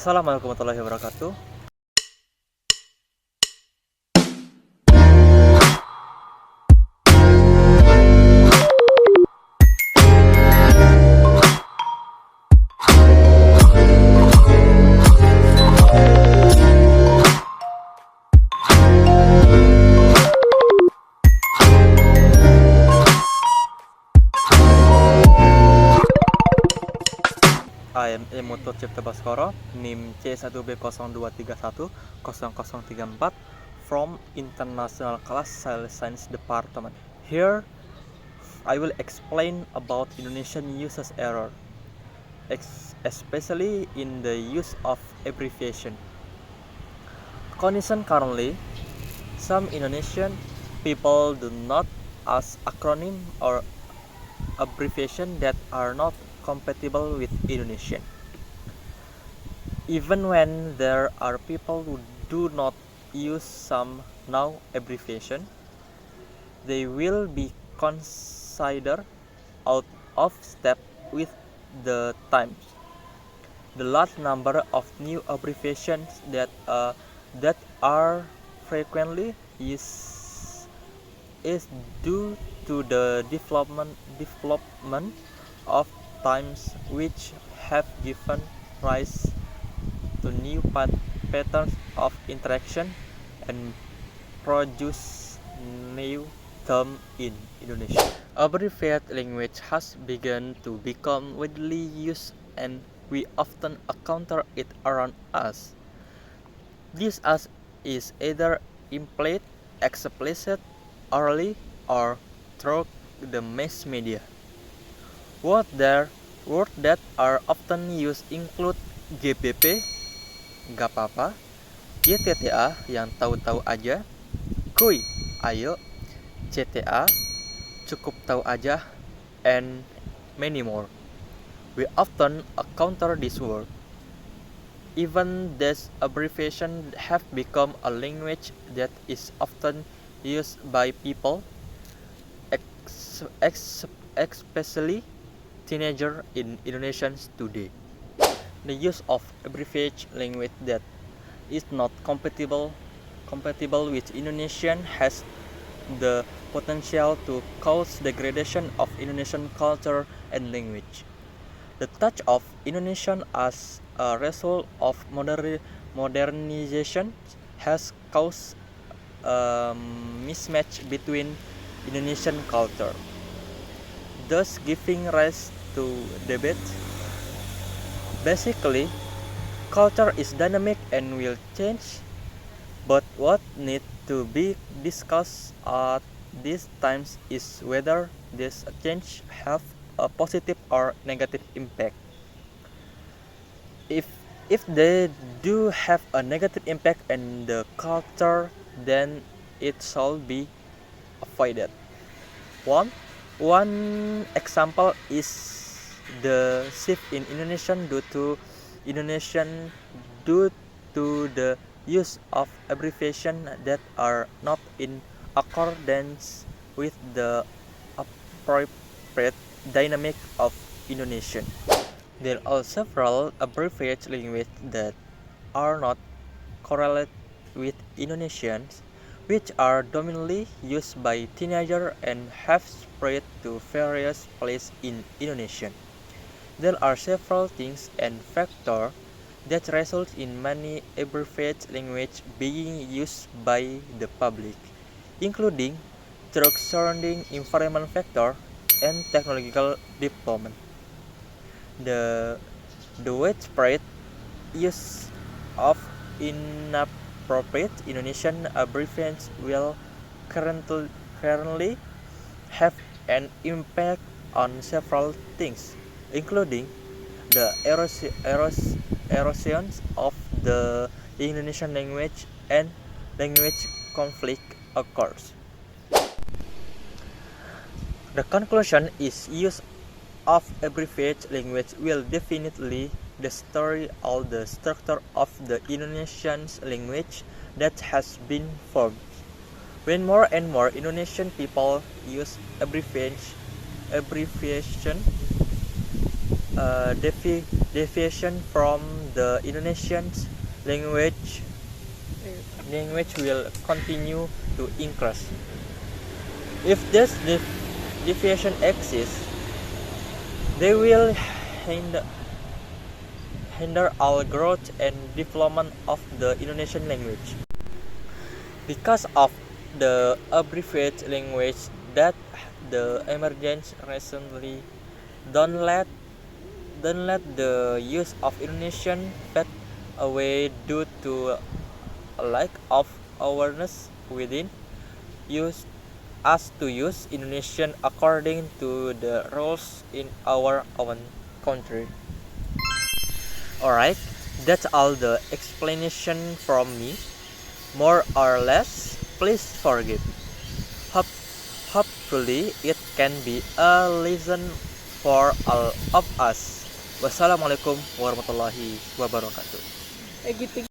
Assalamualaikum warahmatullahi wabarakatuh. I am Emoto Cipta Baskoro, NIM C1B02310034 from International Class Science Department. Here, I will explain about Indonesian usage error, especially in the use of abbreviation. Condition currently, some Indonesian people do not use acronym or abbreviation that are not compatible with Indonesian. Even when there are people who do not use some now abbreviation, they will be considered out of step with the times. The large number of new abbreviations that are frequently used is due to the development of times which have given rise to new patterns of interaction and produce new terms in Indonesia. Abbreviated language has begun to become widely used and we often encounter it around us. This is either implied, explicit, orally, or through the mass media. Words that are often used include GBP, gak apa-apa, YTTA yang tahu-tahu aja, kuy, ayo, CTA, cukup tahu aja, and many more. We often encounter this word. Even these abbreviations have become a language that is often used by people, especially teenagers in Indonesia today. The use of abbreviated language that is not compatible with Indonesian has the potential to cause degradation of Indonesian culture and language. The touch of Indonesian as a result of modernization has caused a mismatch between Indonesian culture, thus giving rise to debate. Basically, culture is dynamic and will change, but what needs to be discussed at these times is whether this change have a positive or negative impact. If they do have a negative impact on the culture, then it should be avoided. One example is the shift in Indonesian due to the use of abbreviations that are not in accordance with the appropriate dynamic of Indonesian. There are several abbreviated languages that are not correlated with Indonesians, which are dominantly used by teenagers and have spread to various places in Indonesia. There are several things and factors that result in many abbreviated language being used by the public, including through surrounding environment factor and technological development. The widespread use of inappropriate Indonesian abbreviations will currently have an impact on several things, including the erosion of the Indonesian language and language conflict occurs. The conclusion is use of abbreviated language will definitely destroy all the structure of the Indonesian language that has been formed. When more and more Indonesian people use abbreviation, deviation from the Indonesian language will continue to increase. If this deviation exists, they will hinder all growth and development of the Indonesian language. Because of the abbreviated language that the emergence recently, don't let the use of Indonesian fade away due to a lack of awareness within us to use Indonesian according to the rules in our own country. Alright, that's all the explanation from me. More or less, please forgive. Hopefully it can be a lesson for all of us. Wassalamualaikum warahmatullahi wabarakatuh. Gitu